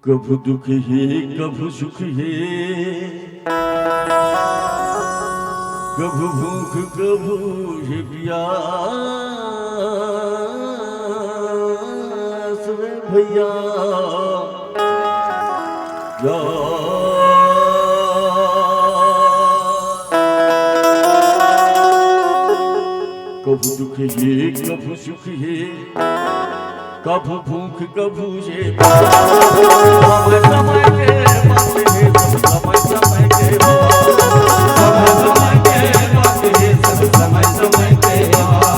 कभू दुख है कभू सुख है, कभू भूख कभू है प्यास रे भैया। कभू दुख है कभू सुख है, कभू भूख कभू ये समय समय के बात है, समय समय के समय समय के बात है, सब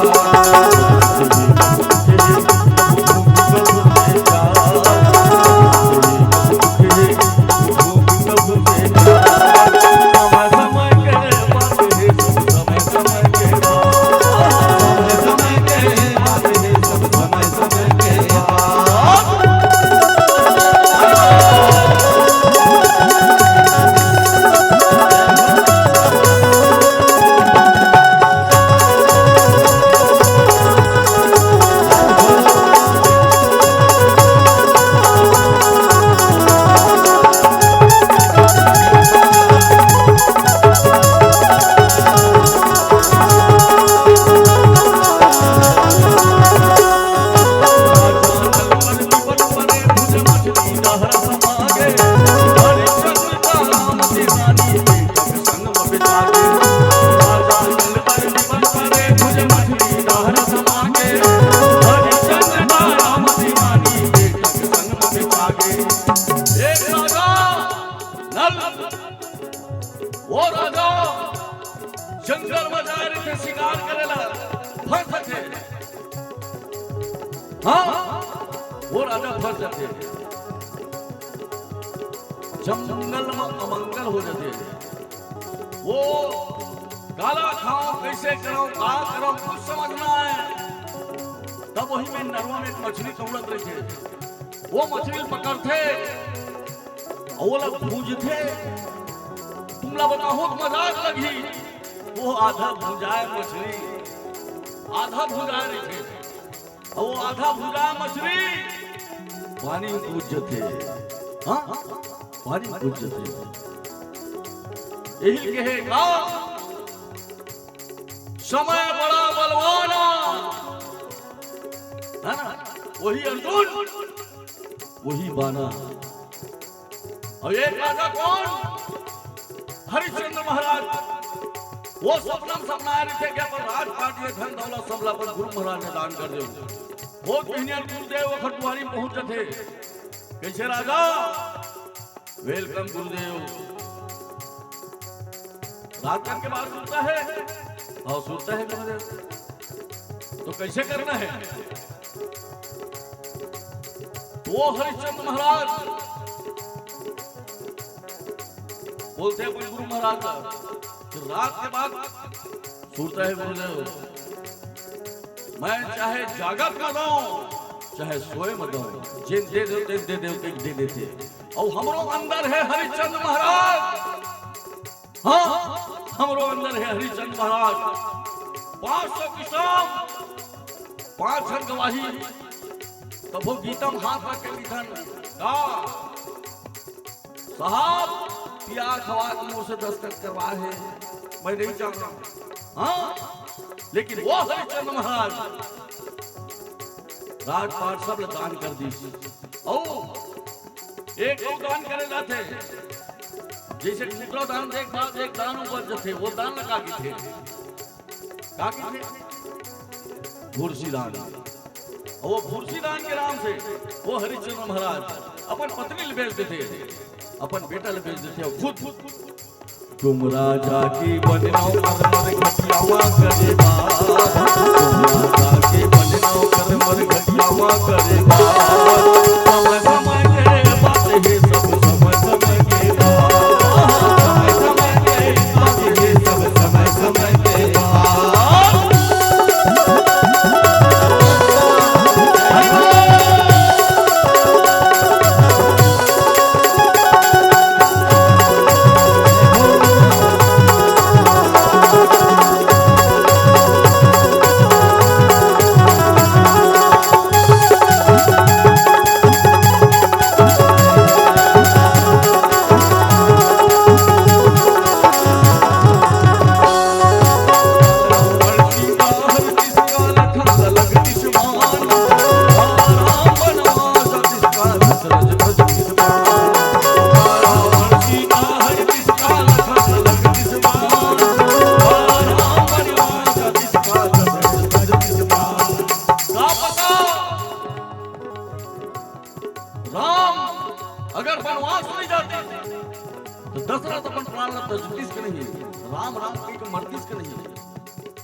समय समय के वो राजा जंगल में जा रहे थे शिकार करेला फंस थे। हाँ वो राजा फंस जाते, जंगल में अमंगल हो जाते। वो काला खाओ कैसे करो का करो कुछ समझना है। तब वही में नरवा में एक मछली कौड़त रही थे। वो मछली पकड़ते और वो लोग पूछते तुमला बताओ मजाक लगी। वो आधा भुजाए मछली आधा भुजाए रही थे, और वो आधा भुजाए मछली पानी में कूद जाते। हाँ पानी में कूद जाते। यही कहेगा समय बड़ा बलवाना है ना। वही अर्जुन वही बाना। और एक राजा कौन? हरिश्चंद्र महाराज। वो सपना रहे थे कि अपन राज पाटिए धन दौलत सब अपन गुरु महाराज ने दान कर दे। बहुत महीने गुरुदेव वक्त तुम्हारी पहुंच थे। कैसे राजा वेलकम गुरुदेव। रात के बाद सुनता है और सुनता है गुरुदेव तो कैसे करना है। वो हरिश्चंद्र महाराज बोलते हैं गुरु महाराज का कि रात के बाद सुनता है गुरुदेव मैं चाहे जागत में दूं चाहे सोए में दूं, जिन दे देते। और हमरो अंदर है हरिश्चंद्र महाराज। हाँ हमरो अंदर है हरिश्चंद्र महाराज। 500 किसान 5 जन गवाही तब वो गीतम हाथ रख के लिखन साहब पिया खवा मुंह से दस्तखत करवा है मैं नहीं चाहता। हाँ लेकिन वो हरिश्चंद्र महाराज राजपाट सब दान कर दी। और एक और दान करे जाते जैसे दूसरा दान देख बाद एक दान ऊपर जाते। वो दान लगा के थे भूर्सी दान। और वो भूर्सी दान के नाम से वो हरिश्चंद्र महाराज अपन पत्नी बेचते थे, अपन बेटा ले बेच देते। खुद तुम राजा की बननाओ कर मर घटियावा करे बात। तुम राजा की बननाओ कर मर घटियावा करे बात। समय समय के बात है सब समय समय के बात। समय समय के बात है सब समय समय के बात।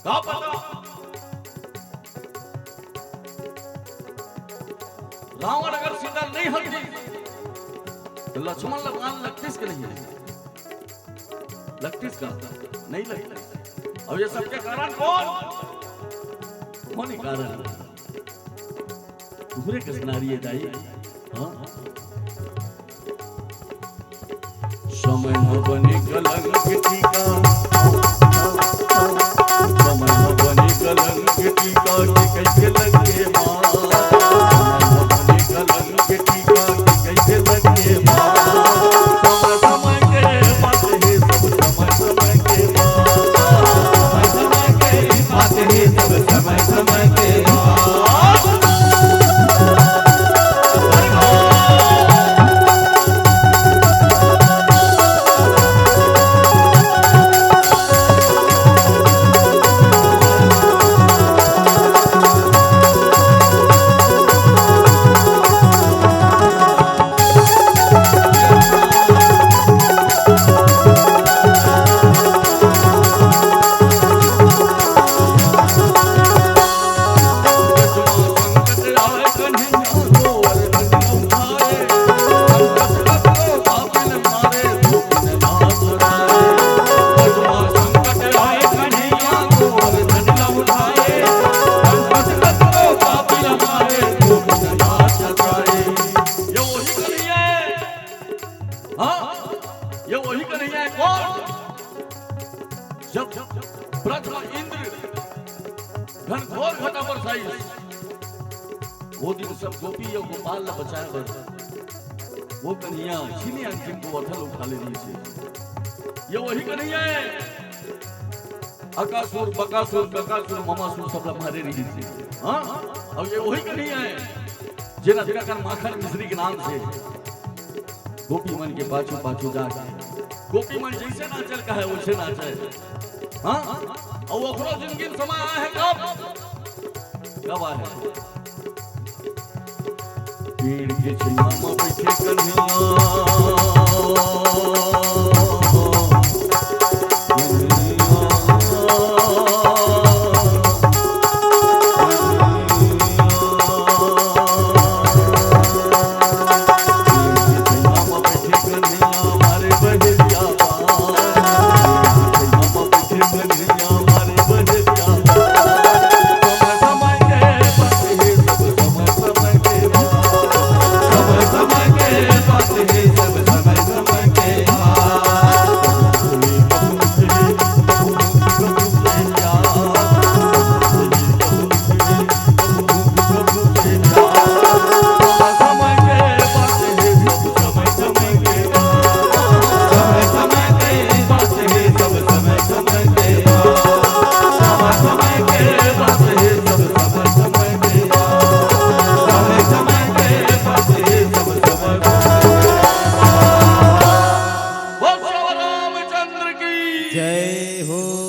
का पता रावण अगर सीता नहीं हटती तो लक्ष्मण लगान लगतीस के नहीं है, लगतीस का नहीं लगती। अब ये सबके कारण कौन ही कारण दूसरे के सुनारिए जाइए। हाँ समय न बने कलंक टीका, समय न बने कलंक टीका कि कैसे लगे माँ, समय न बने कलंक टीका कि कैसे लगे माँ। समय समय के बात है सब, समय समय के माँ, समय समय के बात है सब, समय समय के माँ। ये वही कन्हैया है कौन? जब प्रथम इंद्र घनघोर घटा बरसाई, वो दिन सब गोपी और गोपाल ने बचाया बस वो कन्हैया छिने अंतिम को अथल उठा लेनी से। ये वही कन्हैया है अकासुर बकासुर ककासुर ममासुर सब हमारे रही थी। हाँ अब ये वही कन्हैया है जिना जिना कर माखन मिश्री के नाम से गोपी मन के पाछू पाछू जाके गोपी मन जैसे नाचल का है वैसे नाचे। हाँ और ओकरो जिंदगी में समय आया है कब आया है? पेड़ के छैया में बैठे कन्हैया जय हो।